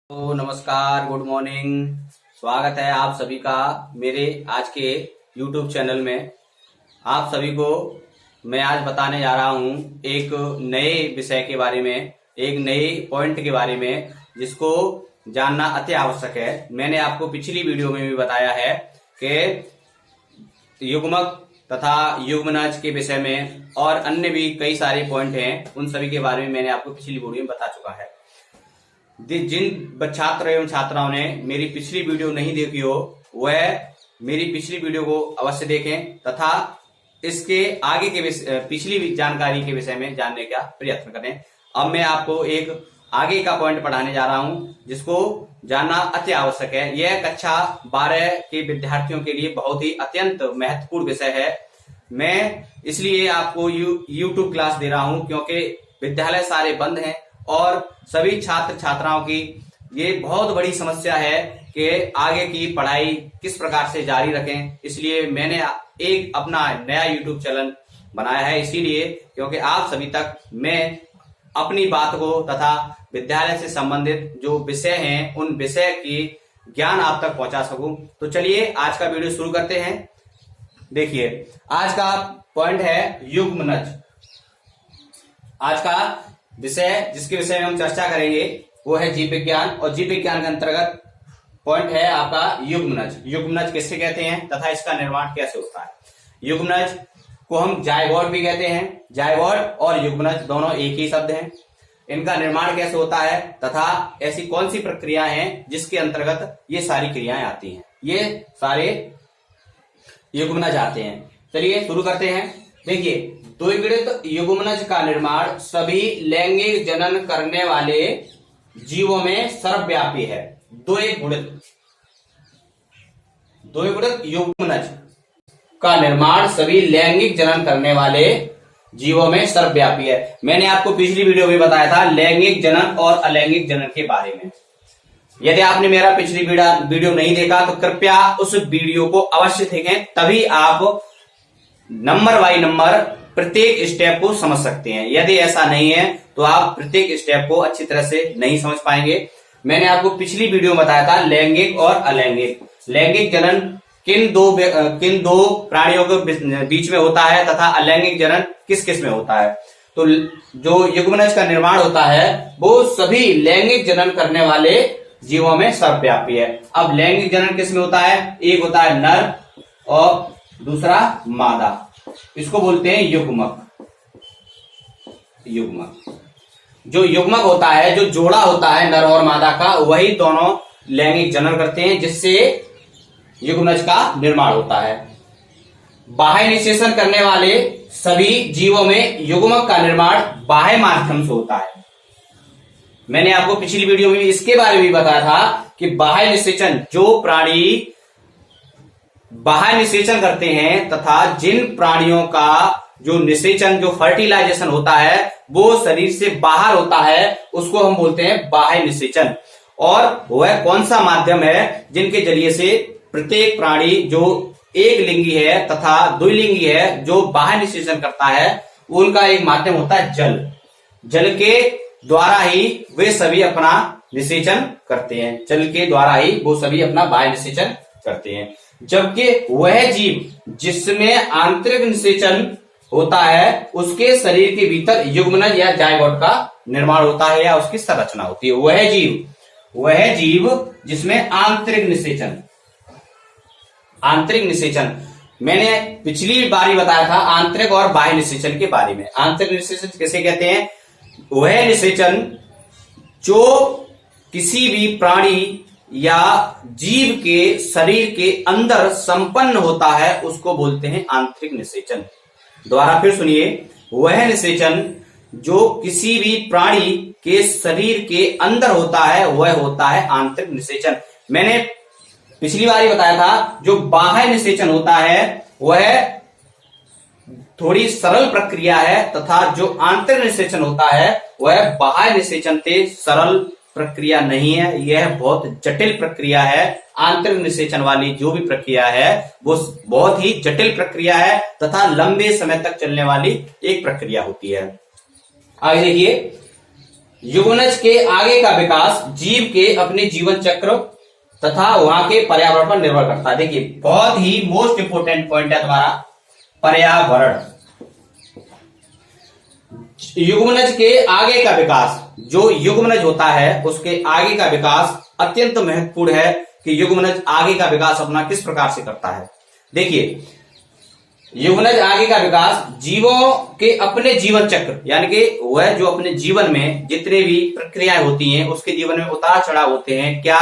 तो नमस्कार, good morning. स्वागत है आप सभी का मेरे आज के YouTube चैनल में। आप सभी को मैं आज बताने जा रहा हूं एक नए विषय के बारे में, एक नए पॉइंट के बारे में जिसको जानना अति आवश्यक है। मैंने आपको पिछली वीडियो में भी बताया है कि युग्मक तथा युग्मनज के विषय में और अन्य भी कई सारे पॉइंट हैं, उन सभी के बारे में मैंने आपको पिछली वीडियो में बता चुका है। जिन छात्र एवं छात्राओं ने मेरी पिछली वीडियो नहीं देखी हो वह मेरी पिछली वीडियो को अवश्य देखें तथा इसके आगे के पिछली जानकारी के विषय में जानने का प्रयत्न करें। अब मैं आपको एक आगे का पॉइंट पढ़ाने जा रहा हूं जिसको जानना अति आवश्यक है। यह कक्षा 12 के विद्यार्थियों के लिए बहुत ही अत्यंत महत्वपूर्ण विषय है। मैं इसलिए आपको यूट्यूब क्लास दे रहा हूं क्योंकि विद्यालय सारे बंद हैं और सभी छात्र छात्राओं की ये बहुत बड़ी समस्या है कि आगे की पढ़ाई किस प्रकार से जारी रखें। इसलिए मैंने एक अपना नया यूट्यूब चैनल बनाया है, इसीलिए क्योंकि आप सभी तक मैं अपनी बात को तथा विद्यालय से संबंधित जो विषय हैं उन विषय की ज्ञान आप तक पहुंचा सकूं। तो चलिए आज का वीडियो शुरू करते हैं। देखिए, आज का पॉइंट है युग्मनज। आज का विषय जिसके विषय में हम चर्चा करेंगे वो है जीव विज्ञान, और जीव विज्ञान के अंतर्गत पॉइंट है आपका युग्मनज। युग्मनज किससे कहते हैं तथा इसका निर्माण कैसे होता है। युग्मनज को हम जायगोट भी कहते हैं। जायगोट और युग्मनज दोनों एक ही शब्द हैं। इनका निर्माण कैसे होता है तथा ऐसी कौन सी प्रक्रिया हैं जिसके अंतर्गत ये सारी क्रियाएं आती हैं, ये सारे युग्मनज आते हैं। चलिए शुरू करते हैं। देखिए, द्विगुणित युग्मनज का निर्माण सभी लैंगिक जनन करने वाले जीवों में सर्वव्यापी है। द्विगुणित युग्मनज का निर्माण सभी लैंगिक जनन करने वाले जीवों में सर्वव्यापी है। मैंने आपको पिछली वीडियो में बताया था लैंगिक जनन और अलैंगिक जनन के बारे में। यदि आपने मेरा पिछली वीडियो नहीं देखा तो कृपया उस वीडियो को अवश्य देखें, तभी आप नंबर बाई नंबर प्रत्येक स्टेप को समझ सकते हैं। यदि ऐसा नहीं है तो आप प्रत्येक स्टेप को अच्छी तरह से नहीं समझ पाएंगे। मैंने आपको पिछली वीडियो में बताया था लैंगिक और अलैंगिक। लैंगिक जनन किन दो प्राणियों के बीच में होता है तथा अलैंगिक जनन किस किस में होता है। तो जो युग्मनज का निर्माण होता है वो सभी लैंगिक जनन करने वाले जीवों में सर्वव्यापी है। अब लैंगिक जनन किस में होता है, एक होता है नर और दूसरा मादा, इसको बोलते हैं युग्मक। जो युग्मक होता है, जो जोड़ा होता है नर और मादा का, वही दोनों लैंगिक जनन करते हैं जिससे युग्मनज का निर्माण होता है। बाह्य निषेचन करने वाले सभी जीवों में युग्मक का निर्माण बाह्य माध्यम से होता है। मैंने आपको पिछली वीडियो में इसके बारे में भी बताया था कि बाह्य निषेचन, जो प्राणी बाह्य निषेचन करते हैं तथा जिन प्राणियों का जो निषेचन, जो फर्टिलाइजेशन होता है वो शरीर से बाहर होता है, उसको हम बोलते हैं बाह्य निषेचन। और वह कौन सा माध्यम है जिनके जरिए से प्रत्येक प्राणी जो एक लिंगी है तथा द्विलिंगी है जो बाह्य निषेचन करता है, उनका एक माध्यम होता है जल। जल के द्वारा ही वे सभी अपना निषेचन करते हैं। जल के द्वारा ही वो सभी अपना बाह्य निषेचन करते हैं। जबकि वह जीव जिसमें आंतरिक निषेचन होता है उसके शरीर के भीतर युग्मनज या जायगोट का निर्माण होता है या उसकी संरचना होती है। वह जीव जिसमें आंतरिक निषेचन मैंने पिछली बार ही बताया था आंतरिक और बाह्य निषेचन के बारे में। आंतरिक निषेचन किसे कहते हैं, वह निषेचन जो किसी भी प्राणी या जीव के शरीर के अंदर संपन्न होता है उसको बोलते हैं आंतरिक निषेचन। दोबारा फिर सुनिए, वह निषेचन जो किसी भी प्राणी के शरीर के अंदर होता है वह होता है आंतरिक निषेचन। मैंने पिछली बार ही बताया था जो बाह्य निषेचन होता है वह थोड़ी सरल प्रक्रिया है तथा जो आंतरिक निषेचन होता है वह बाह्य निषेचन से सरल प्रक्रिया नहीं है, यह बहुत जटिल प्रक्रिया है। आंतरिक निषेचन वाली जो भी प्रक्रिया है वो बहुत ही जटिल प्रक्रिया है तथा लंबे समय तक चलने वाली एक प्रक्रिया होती है। आगे देखिए, युग्मनज के आगे का विकास जीव के अपने जीवन चक्र तथा वहां के पर्यावरण पर निर्भर करता है। देखिए बहुत ही मोस्ट इंपोर्टेंट पॉइंट है तुम्हारा पर्यावरण। युग्मनज के आगे का विकास, जो युग्मनज होता है उसके आगे का विकास अत्यंत महत्वपूर्ण है कि युग्मनज आगे का विकास अपना किस प्रकार से करता है। देखिए युग्मनज आगे का विकास जीवों के अपने जीवन चक्र, यानी कि वह जो अपने जीवन में जितने भी प्रक्रियाएं होती हैं उसके जीवन में उतार चढ़ाव होते हैं, क्या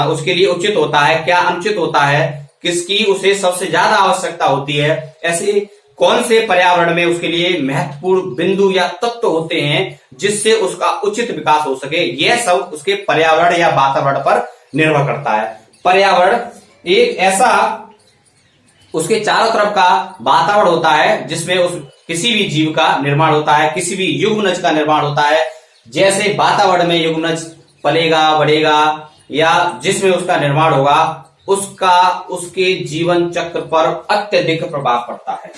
उसके लिए उचित होता है, क्या अनुचित होता है, किसकी उसे सबसे ज्यादा आवश्यकता होती है, ऐसे कौन से पर्यावरण में उसके लिए महत्वपूर्ण बिंदु या तत्व होते हैं जिससे उसका उचित विकास हो सके, यह सब उसके पर्यावरण या वातावरण पर निर्भर करता है। पर्यावरण एक ऐसा उसके चारों तरफ का वातावरण होता है जिसमें उस किसी भी जीव का निर्माण होता है, किसी भी युग्मनज का निर्माण होता है। जैसे वातावरण में युग्मनज पलेगा बढ़ेगा या जिसमें उसका निर्माण होगा उसका उसके जीवन चक्र पर अत्यधिक प्रभाव पड़ता है।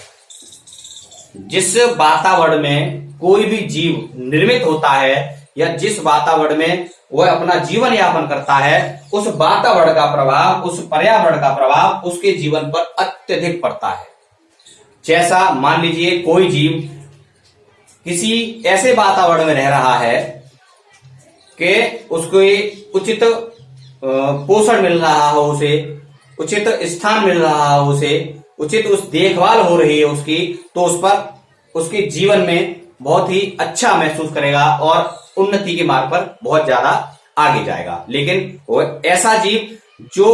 जिस वातावरण में कोई भी जीव निर्मित होता है या जिस वातावरण में वह अपना जीवन यापन करता है उस वातावरण का प्रभाव, उस पर्यावरण का प्रभाव उसके जीवन पर अत्यधिक पड़ता है। जैसा मान लीजिए कोई जीव किसी ऐसे वातावरण में रह रहा है कि उसको उचित पोषण मिल रहा हो, उसे उचित स्थान मिल रहा हो, उसे उचित उस देखभाल हो रही है उसकी, तो उस पर उसके जीवन में बहुत ही अच्छा महसूस करेगा और उन्नति के मार्ग पर बहुत ज्यादा आगे जाएगा। लेकिन वो ऐसा जीव जो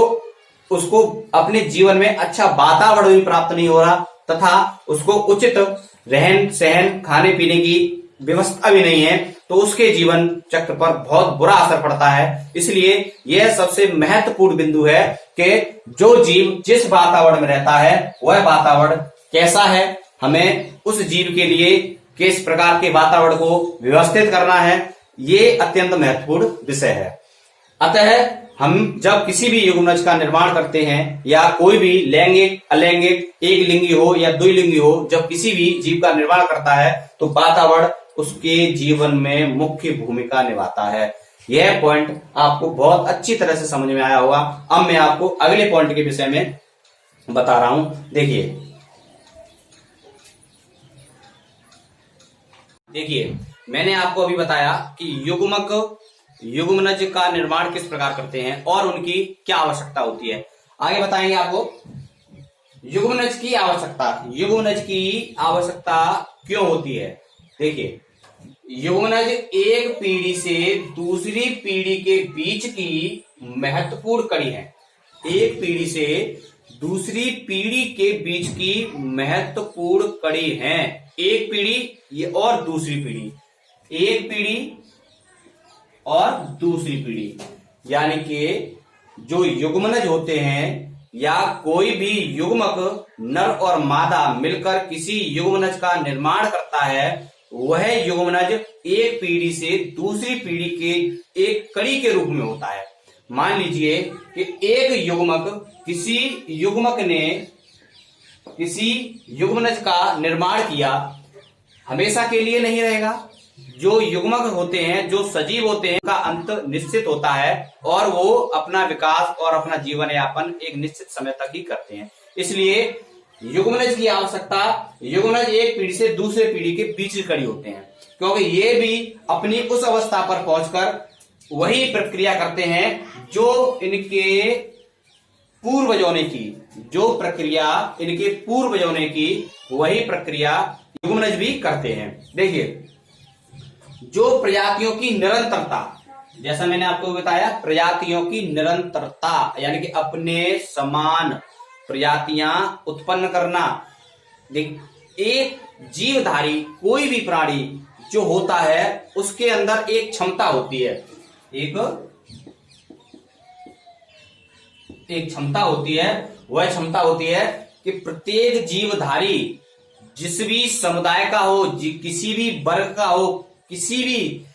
उसको अपने जीवन में अच्छा वातावरण भी प्राप्त नहीं हो रहा तथा उसको उचित रहन सहन खाने पीने की व्यवस्था भी नहीं है, तो उसके जीवन चक्र पर बहुत बुरा असर पड़ता है। इसलिए यह सबसे महत्वपूर्ण बिंदु है कि जो जीव जिस वातावरण में रहता है वह वातावरण कैसा है, हमें उस जीव के लिए किस प्रकार के वातावरण को व्यवस्थित करना है, ये अत्यंत महत्वपूर्ण विषय है। अतः हम जब किसी भी युग्मनज का निर्माण करते हैं या कोई भी लैंगिक अलैंगिक एक लिंगी हो या द्विलिंगी हो, जब किसी भी जीव का निर्माण करता है तो वातावरण उसके जीवन में मुख्य भूमिका निभाता है। यह पॉइंट आपको बहुत अच्छी तरह से समझ में आया होगा। अब मैं आपको अगले पॉइंट के विषय में बता रहा हूं। देखिए मैंने आपको अभी बताया कि युग्मनज का निर्माण किस प्रकार करते हैं और उनकी क्या आवश्यकता होती है। आगे बताएंगे आपको युग्मनज की आवश्यकता क्यों होती है। देखिए युग्मनज एक पीढ़ी से दूसरी पीढ़ी के बीच की महत्वपूर्ण कड़ी है। एक पीढ़ी से दूसरी पीढ़ी के बीच की महत्वपूर्ण कड़ी है। एक पीढ़ी ये और दूसरी पीढ़ी, एक पीढ़ी और दूसरी पीढ़ी, यानी कि जो युग्मनज होते हैं या कोई भी युग्मक नर और मादा मिलकर किसी युग्मनज का निर्माण करता है, वह युग्मनज एक पीढ़ी से दूसरी पीढ़ी के एक कड़ी के रूप में होता है। मान लीजिए कि एक युग्मक किसी युग्मक ने किसी युग्मनज का निर्माण किया, हमेशा के लिए नहीं रहेगा। जो युग्मक होते हैं, जो सजीव होते हैं, का अंत निश्चित होता है और वो अपना विकास और अपना जीवन यापन एक निश्चित समय तक ही करते हैं। इसलिए युग्मनज की आवश्यकता, युग्मनज एक पीढ़ी से दूसरे पीढ़ी के बीच की कड़ी होते हैं, क्योंकि ये भी अपनी उस अवस्था पर पहुंचकर वही प्रक्रिया करते हैं जो इनके पूर्वजों ने की, जो प्रक्रिया इनके पूर्वजों ने की वही प्रक्रिया युग्मनज भी करते हैं। देखिए जो प्रजातियों की निरंतरता, जैसा मैंने आपको बताया प्रजातियों की निरंतरता यानी कि अपने समान प्रजातियां उत्पन्न करना। देख एक जीवधारी कोई भी प्राणी जो होता है उसके अंदर एक क्षमता होती है, एक क्षमता होती है। वह क्षमता होती है कि प्रत्येक जीवधारी जिस भी समुदाय का हो, किसी भी वर्ग का हो, किसी भी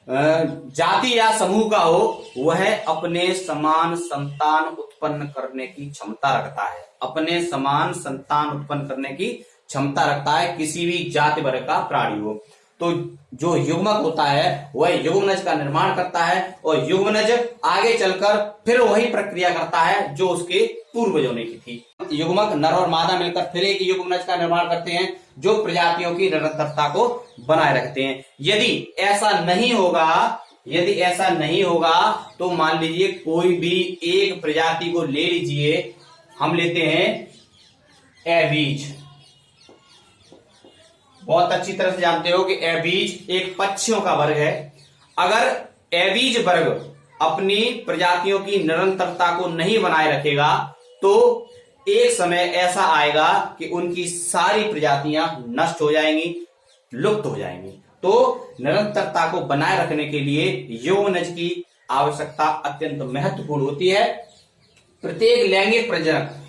जाति या समूह का हो, वह अपने समान संतान उत्पन्न करने की क्षमता रखता है। अपने समान संतान उत्पन्न करने की क्षमता रखता है किसी भी जाति वर्ग का प्राणी हो। तो जो युग्मक होता है वह युग्मनज का निर्माण करता है और युग्मनज आगे चलकर फिर वही प्रक्रिया करता है जो उसके पूर्वजों ने की थी। युग्मक नर और मादा मिलकर फिर एक युग्मनज का निर्माण करते हैं जो प्रजातियों की निरंतरता को बनाए रखते हैं। यदि ऐसा नहीं होगा तो मान लीजिए कोई भी एक प्रजाति को ले लीजिए, हम लेते हैं एबीज। बहुत अच्छी तरह से जानते हो कि एबीज एक पक्षियों का वर्ग है। अगर एबीज वर्ग अपनी प्रजातियों की निरंतरता को नहीं बनाए रखेगा तो एक समय ऐसा आएगा कि उनकी सारी प्रजातियां नष्ट हो जाएंगी, लुप्त हो जाएंगी। तो निरंतरता को बनाए रखने के लिए यौवनज की आवश्यकता अत्यंत महत्वपूर्ण होती है। प्रत्येक लैंगिक प्रजनक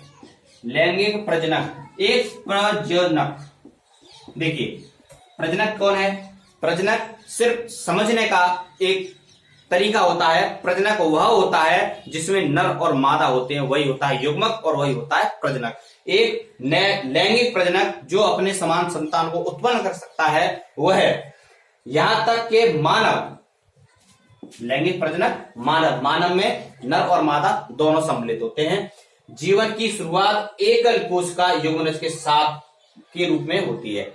एक प्रजनक, देखिए प्रजनक कौन है? प्रजनक सिर्फ समझने का एक तरीका होता है। प्रजनक वह होता है जिसमें नर और मादा होते हैं, वही होता है युग्मक और वही होता है प्रजनक। एक लैंगिक प्रजनक जो अपने समान संतान को उत्पन्न कर सकता है वह है, यहां तक के मानव। लैंगिक प्रजनक मानव में नर और मादा दोनों सम्मिलित होते हैं। जीवन की शुरुआत एकल कोशिका युग्मनज के साथ के रूप में होती है।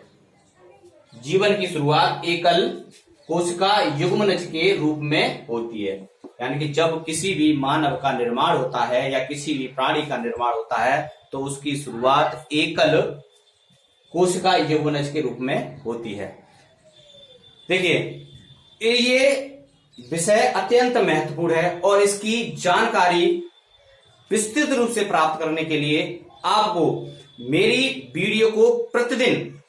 जीवन की शुरुआत एकल कोशिका युग्मनज के रूप में होती है। यानी कि जब किसी भी मानव का निर्माण होता है या किसी भी प्राणी का निर्माण होता है तो उसकी शुरुआत एकल कोशिका युग्मनज के रूप में होती है। देखिए ये विषय अत्यंत महत्वपूर्ण है और इसकी जानकारी विस्तृत रूप से प्राप्त करने के लिए आपको मेरी वीडियो को प्रतिदिन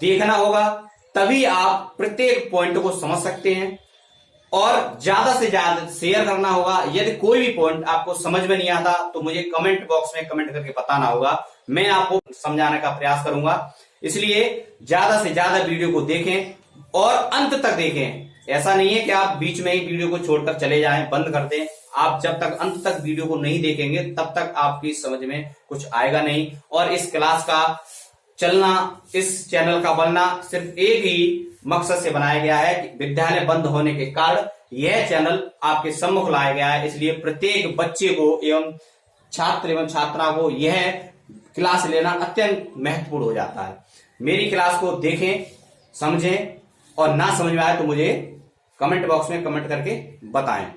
देखना होगा, तभी आप प्रत्येक पॉइंट को समझ सकते हैं। और ज्यादा से ज्यादा शेयर करना होगा। यदि कोई भी पॉइंट आपको समझ में नहीं आता तो मुझे कमेंट बॉक्स में कमेंट करके बताना होगा, मैं आपको समझाने का प्रयास करूंगा। इसलिए ज्यादा से ज्यादा वीडियो को देखें और अंत तक देखें। ऐसा नहीं है कि आप बीच में ही वीडियो को छोड़कर चले जाएं, बंद कर दें। आप जब तक अंत तक वीडियो को नहीं देखेंगे तब तक आपकी समझ में कुछ आएगा नहीं। और इस क्लास का चलना, इस चैनल का बनना सिर्फ एक ही मकसद से बनाया गया है कि विद्यालय बंद होने के कारण यह चैनल आपके सम्मुख लाया गया है। इसलिए प्रत्येक बच्चे को एवं छात्र एवं छात्रा को यह क्लास लेना अत्यंत महत्वपूर्ण हो जाता है। मेरी क्लास को देखें, समझें और ना समझ में आए तो मुझे कमेंट बॉक्स में कमेंट करके बताएं।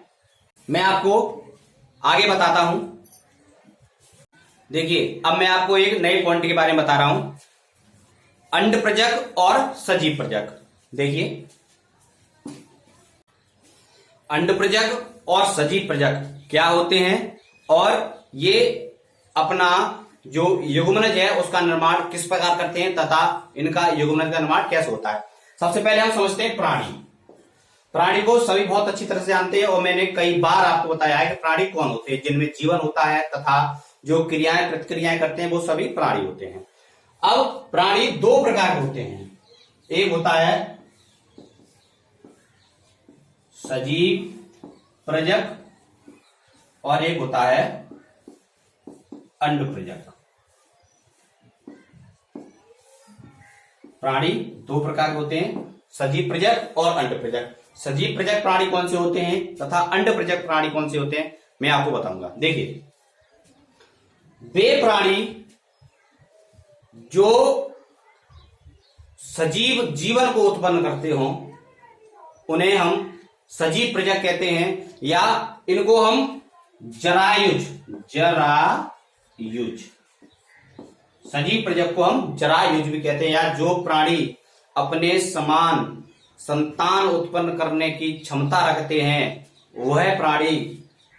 मैं आपको आगे बताता हूं। देखिए अब मैं आपको एक नए पॉइंट के बारे में बता रहा हूं, अंडप्रजक और सजीव प्रजक। देखिए अंडप्रजक और सजीव प्रजक क्या होते हैं और ये अपना जो युग्मनज है उसका निर्माण किस प्रकार करते हैं तथा इनका युग्मनज का निर्माण कैसे होता है। सबसे पहले हम समझते हैं प्राणी को सभी बहुत अच्छी तरह से जानते हैं और मैंने कई बार आपको बताया है कि प्राणी कौन होते हैं, जिनमें जीवन होता है तथा जो क्रियाएं प्रतिक्रियाएं करते हैं वो सभी प्राणी होते हैं। अब प्राणी दो प्रकार के होते हैं, एक होता है सजीव प्रजक और एक होता है अंडप्रजक। प्राणी दो प्रकार के होते हैं, सजीव प्रजक और अंडप्रजक। सजीव प्रजक प्राणी कौन से होते हैं तथा अंडप्रजक प्राणी कौन से होते हैं मैं आपको बताऊंगा। देखिए वे प्राणी जो सजीव जीवन को उत्पन्न करते हो उन्हें हम सजीव प्रजक कहते हैं, या इनको हम जरायुज सजीव प्रजक को हम जरायुज भी कहते हैं, या जो प्राणी अपने समान संतान उत्पन्न करने की क्षमता रखते हैं वह प्राणी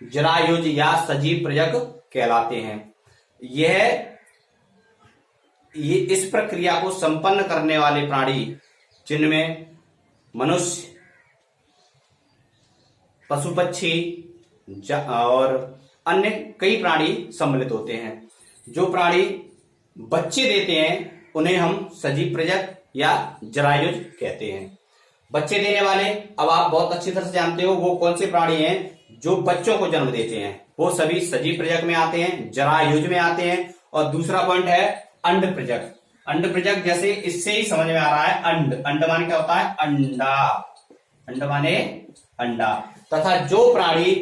जरायुज या सजीव प्रजक कहलाते हैं। ये इस प्रक्रिया को संपन्न करने वाले प्राणी जिनमें मनुष्य, पशु पक्षी और अन्य कई प्राणी सम्मिलित होते हैं। जो प्राणी बच्चे देते हैं उन्हें हम सजीव प्रजक या जरायुज कहते हैं। बच्चे देने वाले, अब आप बहुत अच्छी तरह से जानते हो वो कौन से प्राणी हैं जो बच्चों को जन्म देते हैं, वो सभी सजीव प्रजक में आते हैं, जरायुज में आते हैं। और दूसरा पॉइंट है अंड प्रजक। अंडप्रजक जैसे इससे ही समझ में आ रहा है अंड, अंड माने क्या होता है? अंडा, अंड माने अंडा। तथा जो प्राणी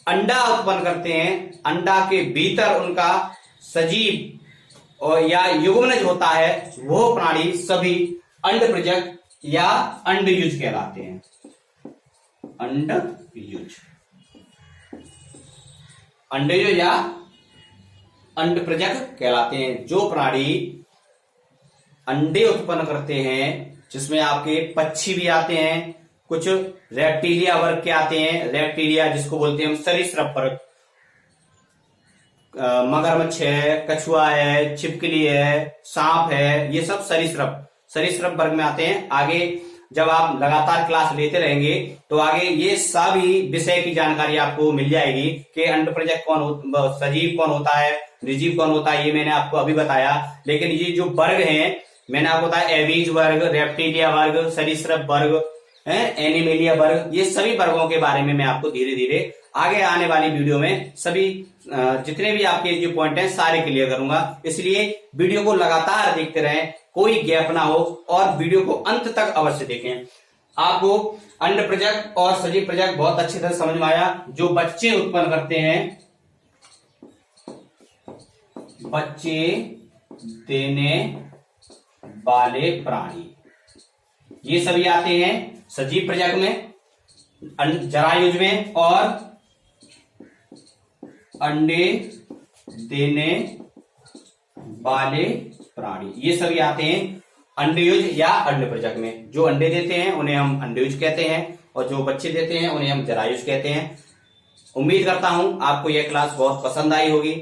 अंडा उत्पन्न करते हैं, अंडा के भीतर उनका सजीव और या युग्मनज होता है, वो प्राणी सभी अंडप्रजक या अंडयुज कहलाते हैं। अंडयुज, अंडयुज या अंडप्रजक कहलाते हैं। जो प्राणी अंडे उत्पन्न करते हैं, जिसमें आपके पक्षी भी आते हैं, कुछ रेप्टिलिया वर्ग के आते हैं। रेप्टिलिया जिसको बोलते हैं हम सरीसृप वर्ग, मगरमच्छ है, कछुआ है, छिपकली है, सांप है, ये सब सरीसृप वर्ग में आते हैं। आगे जब आप लगातार क्लास लेते रहेंगे तो आगे ये सभी विषय की जानकारी आपको मिल जाएगी कि अंडप्रजक कौन, सजीव कौन होता है, निर्जीव कौन होता है, ये मैंने आपको अभी बताया। लेकिन ये जो वर्ग हैं मैंने आपको बताया, एवीज वर्ग, रेप्टिलिया वर्ग, सरीसृप वर्ग, एनिमेलिया वर्ग, ये सभी वर्गों के बारे में मैं आपको धीरे धीरे आगे आने वाली वीडियो में सभी जितने भी आपके जो पॉइंट हैं सारे क्लियर करूंगा। इसलिए वीडियो को लगातार देखते रहें, कोई गैप ना हो और वीडियो को अंत तक अवश्य देखें। आपको अंडप्रजक और सजीव प्रजक बहुत अच्छी तरह समझ में आया। जो बच्चे उत्पन्न करते हैं, बच्चे देने वाले प्राणी, ये सभी आते हैं सजीव प्रजक में, जरायुज में, और अंडे देने वाले प्राणी, ये सभी आते हैं अंडयुज या अंडप्रजक में। जो अंडे देते हैं उन्हें हम अंडयुज कहते हैं और जो बच्चे देते हैं उन्हें हम जरायुज कहते हैं। उम्मीद करता हूं आपको यह क्लास बहुत पसंद आई होगी।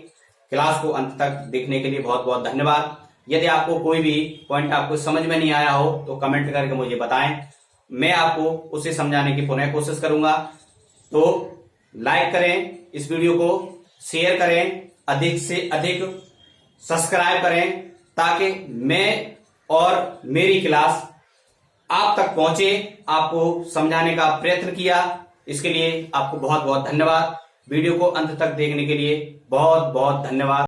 क्लास को अंत तक देखने के लिए बहुत बहुत धन्यवाद। यदि आपको कोई भी पॉइंट आपको समझ में नहीं आया हो तो कमेंट करके मुझे बताएं, मैं आपको उसे समझाने की पुनः कोशिश करूंगा। तो लाइक करें इस वीडियो को, शेयर करें, अधिक से अधिक सब्सक्राइब करें ताकि मैं और मेरी क्लास आप तक पहुंचे। आपको समझाने का प्रयत्न किया, इसके लिए आपको बहुत बहुत धन्यवाद। वीडियो को अंत तक देखने के लिए बहुत बहुत धन्यवाद।